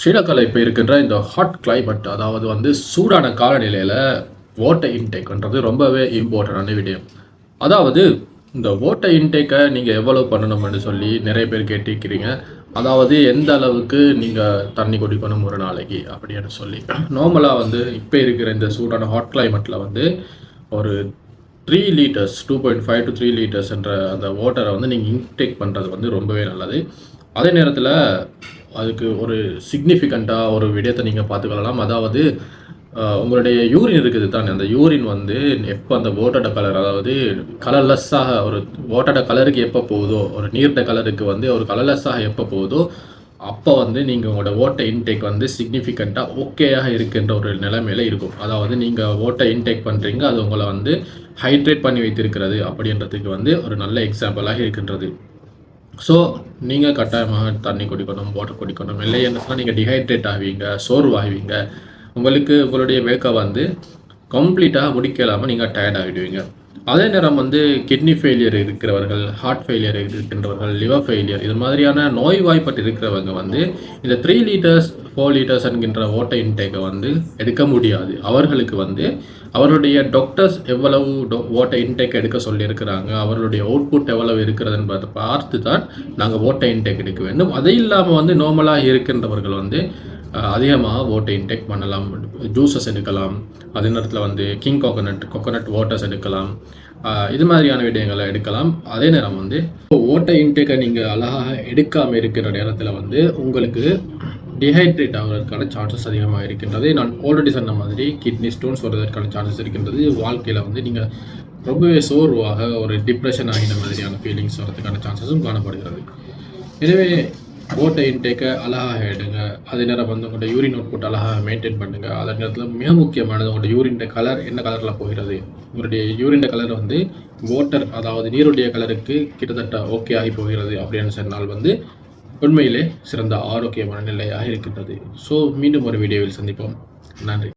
ஸ்ரீலங்காவில் இப்போ இருக்கின்ற இந்த ஹாட் கிளைமேட், அதாவது சூடான காலநிலையில் வாட்டர் இன்டேக்ன்றது ரொம்பவே இம்பார்ட்டண்டான விடயம். அதாவது இந்த வாட்டர் இன்டேக்கை நீங்கள் எவ்வளோ பண்ணணும்னு சொல்லி நிறைய பேர் கேட்டிருக்கிறீங்க. அதாவது எந்த அளவுக்கு நீங்கள் தண்ணி குடிக்கணும் ஒரு நாளைக்கு அப்படின்னு சொல்லி. நார்மலாக இப்போ இருக்கிற இந்த சூடான ஹாட் கிளைமேட்டில் ஒரு 3 லிட்டர்ஸ் 2.5 to 3 லிட்டர்ஸ் என்ற அந்த வாட்டரை நீங்கள் இன்டேக் பண்ணுறது ரொம்பவே நல்லது. அதே நேரத்தில் அதுக்கு ஒரு சிக்னிஃபிகண்ட்டாக ஒரு விடயத்தை நீங்கள் பார்த்துக்கலாம். அதாவது உங்களுடைய யூரின் இருக்குது தானே, அந்த யூரின் எப்போ அந்த வாட்டரோட கலர், அதாவது கலர்லெஸ்ஸாக ஒரு வாட்டரோட கலருக்கு எப்போ போகுதோ, ஒரு நீர்ட கலருக்கு ஒரு கலர்லெஸ்ஸாக எப்போ போகுதோ அப்போ நீங்கள் உங்களோட வாட்டர் இன்டேக் சிக்னிஃபிகண்ட்டாக ஓகேயாக இருக்கின்ற ஒரு நிலைமையில் இருக்கும். அதாவது நீங்கள் வாட்டர் இன்டேக் பண்ணுறீங்க, அது உங்களை ஹைட்ரேட் பண்ணி வைத்திருக்கிறது அப்படின்றதுக்கு ஒரு நல்ல எக்ஸாம்பிளாக இருக்கின்றது. ஸோ நீங்கள் கட்டாயமாக தண்ணி குடிக்கணும், வாட்டர் குடிக்கணும். இல்லைன்னா நீங்கள் டிஹைட்ரேட் ஆவீங்க, சோர்வாகுவீங்க. உங்களுடைய வேக்கை கம்ப்ளீட்டாக முடிக்கலாமல் நீங்கள் டயர்ட் ஆகிடுவீங்க. அதே நேரம் கிட்னி ஃபெயிலியர் இருக்கிறவர்கள், ஹார்ட் ஃபெயிலியர் இருக்கின்றவர்கள், லிவர் ஃபெயிலியர், இது மாதிரியான நோய்வாய்ப்பட்டு இருக்கிறவங்க இந்த 3 லிட்டர்ஸ் 4 லிட்டர்ஸ் என்கின்ற வாட்டர் இன்டேக்கை எடுக்க முடியாது. அவர்களுக்கு அவருடைய டாக்டர்ஸ் எவ்வளவு வாட்டர் இன்டேக் எடுக்க சொல்லியிருக்கிறாங்க, அவர்களுடைய அவுட்புட் எவ்வளவு இருக்கிறதுன்னு பார்த்து தான் நாங்கள் வாட்டர் இன்டேக் எடுக்க வேண்டும். அது இல்லாமல் நார்மலாக இருக்கின்றவர்கள் அதிகமாக வாட்டர் இன்டேக் பண்ணலாம். ஜூஸஸ் எடுக்கலாம், அதே நேரத்தில் கிங் கோகோனட் வாட்டர்ஸ் எடுக்கலாம். இது மாதிரியான விடயங்களை எடுக்கலாம். அதே நேரம் வாட்டர் இன்டேக்கை நீங்கள் அழகாக எடுக்காமல் இருக்கிற நேரத்தில் உங்களுக்கு டிஹைட்ரேட் ஆகிறதுக்கான சான்சஸ் அதிகமாக இருக்கின்றது. நான் ஆல்ரெடி சொன்ன மாதிரி கிட்னி ஸ்டோன்ஸ் வருவதற்கான சான்சஸ் இருக்கின்றது. வாழ்க்கையில் நீங்கள் ரொம்பவே சோர்வாக ஒரு டிப்ரெஷன் ஆகின மாதிரியான ஃபீலிங்ஸ் வரதுக்கான சான்சஸும் காணப்படுகிறது. எனவே வாட்டர் இன்டேக்கை அழகாக எடுங்க. அதே நேரம் உங்களோட யூரின் அவுட்புட் அழகாக மெயின்டைன் பண்ணுங்கள். அதே நேரத்தில் மிக முக்கியமானது உங்களோட யூரின் கலர் என்ன கலரில் போகிறது. உங்களுடைய யூரின் கலர் வாட்டர், அதாவது நீருடைய கலருக்கு கிட்டத்தட்ட ஓகே ஆகி போகிறது அப்படின்னு சொன்னால் உண்மையிலே சிறந்த ஆரோக்கியமான நிலையாக இருக்கின்றது. ஸோ மீண்டும் ஒரு வீடியோவில் சந்திப்போம். நன்றி.